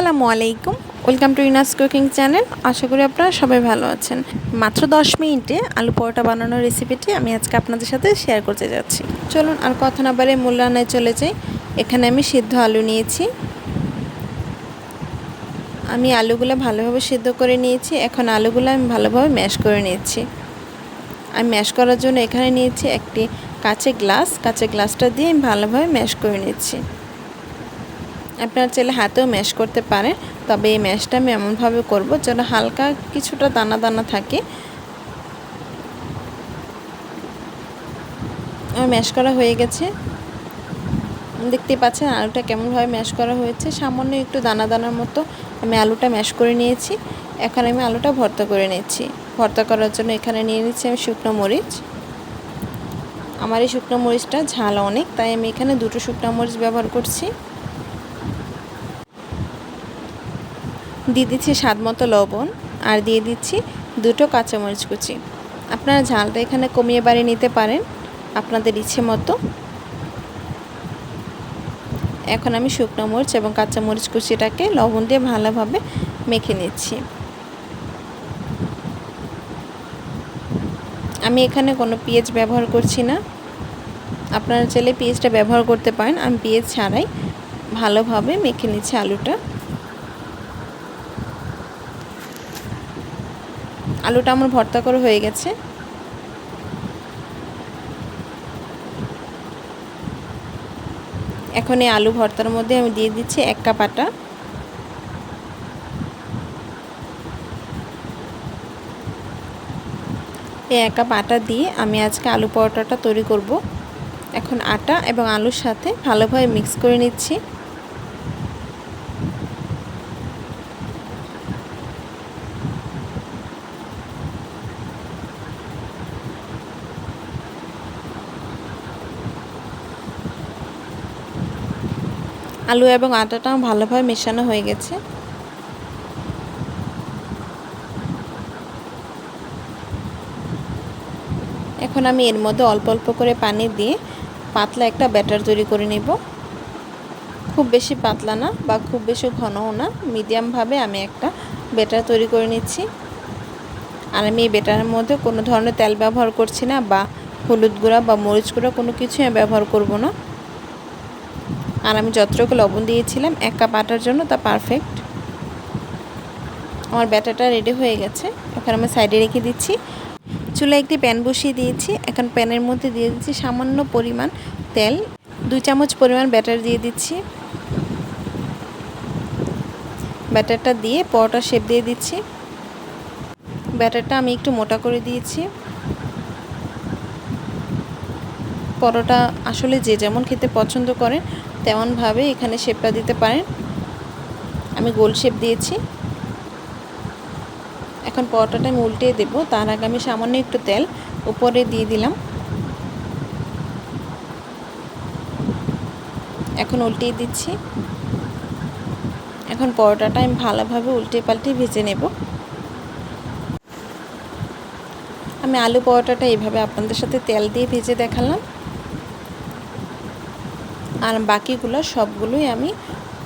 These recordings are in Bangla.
আসসালামু আলাইকুম, welcome to Rina's cooking channel. আশা করি আপনারা সবাই ভালো আছেন। মাত্র 10 মিনিটে আলু পরোটা বানানোর রেসিপিটি আমি আজকে আপনাদের সাথে শেয়ার করতে যাচ্ছি। চলুন আর কথা না বাড়িয়ে মূল রান্নায় চলে যাই। এখানে আমি সিদ্ধ আলু নিয়েছি। আমি আলুগুলো ভালোভাবে সিদ্ধ করে নিয়েছি। এখন আলুগুলো আমি ভালোভাবে ম্যাশ করে নিয়েছি। আমি ম্যাশ করার জন্য এখানে নিয়েছি একটি কাঁচের গ্লাসটা দিয়ে আমি ভালোভাবে ম্যাশ করে নিচ্ছি। আপনারা চাইলে হাতেও ম্যাশ করতে পারেন, তবে এই ম্যাশটা আমি এমনভাবে করব যেন হালকা কিছুটা দানা দানা থাকে। আমার ম্যাশ করা হয়ে গেছে, দেখতে পাচ্ছেন আলুটা কেমনভাবে ম্যাশ করা হয়েছে। সামান্য একটু দানা দানার মতো আমি আলুটা ম্যাশ করে নিয়েছি। এখন আমি আলুটা ভর্তা করে নিচ্ছি। ভর্তা করার জন্য এখানে নিয়ে নিচ্ছি আমি শুকনো মরিচ। আমার এই শুকনো মরিচটা ঝাল অনেক, তাই আমি এখানে 2টো শুকনো মরিচ ব্যবহার করছি। দিয়ে দিচ্ছি স্বাদ মতো লবণ, আর দিয়ে দিচ্ছি 2টো কাঁচামরিচ কুচি। আপনারা ঝালটা এখানে কমিয়ে বাড়িয়ে নিতে পারেন আপনাদের ইচ্ছে মতো। এখন আমি শুকনো মরিচ এবং কাঁচামরিচ কুচিটাকে লবণ দিয়ে ভালোভাবে মেখে নিচ্ছি। আমি এখানে কোনো পেঁয়াজ ব্যবহার করছি না, আপনারা চাইলে পেঁয়াজটা ব্যবহার করতে পারেন। আমি পেঁয়াজ ছাড়াই ভালোভাবে মেখে নিচ্ছি আলুটা। আলুটা আমার ভর্তা করে হয়ে গেছে। এখন এই আলু ভর্তার মধ্যে আমি দিয়ে দিচ্ছি 1 কাপ আটা। এই 1 কাপ আটা দিয়ে আমি আজকে আলু পরোটাটা তৈরি করব। এখন আটা এবং আলুর সাথে ভালোভাবে মিক্স করে নিচ্ছি। আলু এবং আটাটা ভালোভাবে মেশানো হয়ে গেছে। এখন আমি এর মধ্যে অল্প অল্প করে পানি দিয়ে পাতলা একটা ব্যাটার তৈরি করে নেব। খুব বেশি পাতলা না বা খুব বেশি ঘনও না, মিডিয়ামভাবে আমি একটা ব্যাটার তৈরি করে নিচ্ছি। আর আমি এই ব্যাটারের মধ্যে কোনো ধরনের তেল ব্যবহার করছি না, বা হলুদ গুঁড়া বা মরিচ গুঁড়া কোনো কিছুই আমি ব্যবহার করব না। আর আমি যতটুকু লবণ দিয়েছিলাম 1 কাপ আটার জন্য তা পারফেক্ট। আমার ব্যাটারটা রেডি হয়ে গেছে। এখন আমি সাইডে রেখে দিচ্ছি। চুলায় একটি প্যান বসিয়ে দিয়েছি। এখন প্যানের মধ্যে দিয়ে দিচ্ছি সামান্য পরিমাণ তেল। 2 চামচ পরিমাণ ব্যাটার দিয়ে দিচ্ছি। ব্যাটারটা দিয়ে পরোটা শেপ দিয়ে দিচ্ছি। ব্যাটারটা আমি একটু মোটা করে দিয়েছি। পরোটা আসলে যে যেমন খেতে পছন্দ করেন তেমনভাবে এখানে শেপটা দিতে পারেন। আমি গোল শেপ দিয়েছি। এখন পরোটাটা আমি উল্টিয়ে দেব, তার আগে আমি সামান্য একটু তেল উপরে দিয়ে দিলাম। এখন উল্টিয়ে দিচ্ছি। এখন পরোটাটা আমি ভালোভাবে উল্টে পাল্টে ভেজে নেব। আমি আলু পরোটাটা এইভাবে আপনাদের সাথে তেল দিয়ে ভেজে দেখালাম, আর বাকিগুলো সবগুলোই আমি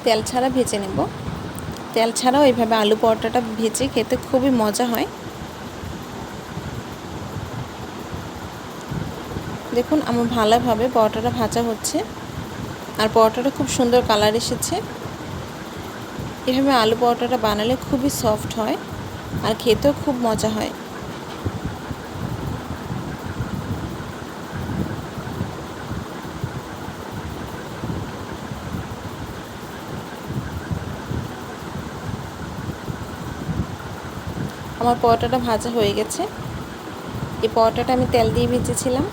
তেল ছাড়া ভেজে নেব। তেল ছাড়াও এইভাবে আলু পরোটাটা ভেজে খেতে খুবই মজা হয়। দেখুন আমার ভালোভাবে পরোটাটা ভাজা হচ্ছে, আর পরোটাটা খুব সুন্দর কালার এসেছে। এভাবে আলু পরোটাটা বানালে খুবই সফট হয় আর খেতেও খুব মজা হয়। আমার পরোটাটা ভাজা হয়ে গেছে। এই পরোটাটা আমি তেল দিয়ে ভেজেছিলাম।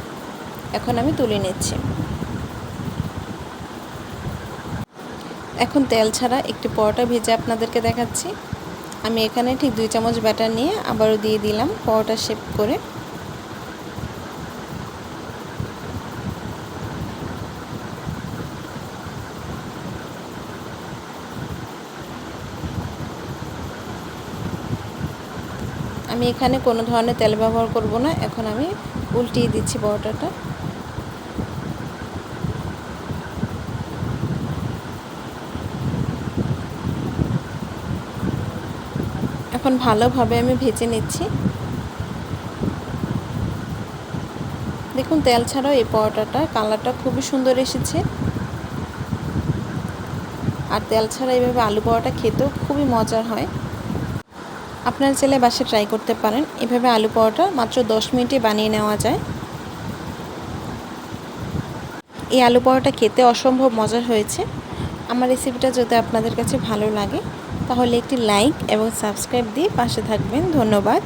এখন আমি তুলে নিচ্ছি। এখন তেল ছাড়া একটি পরোটা ভেজে আপনাদেরকে দেখাচ্ছি। আমি এখানে ঠিক 2 চামচ ব্যাটার নিয়ে আবারও দিয়ে দিলাম পরোটা শেপ করে। আমি এখানে কোনো ধরনের তেল ব্যবহার করব না। এখন আমি উল্টিয়ে দিচ্ছি পরোটাটা। এখন ভালোভাবে আমি ভেজে নিচ্ছি। দেখুন তেল ছাড়াও এই পরোটাটা কালারটা খুবই সুন্দর এসেছে। আর তেল ছাড়া এইভাবে আলু পরোটা খেতেও খুবই মজার হয়। আপনারা চাইলে বাসায় ট্রাই করতে পারেন। এভাবে আলু পরোটা মাত্র 10 মিনিটে বানিয়ে নেওয়া যায়। এই আলু পরোটা খেতে অসম্ভব মজার হয়েছে। আমার রেসিপিটা যদি আপনাদের কাছে ভালো লাগে তাহলে একটি লাইক এবং সাবস্ক্রাইব দিয়ে পাশে থাকবেন। ধন্যবাদ।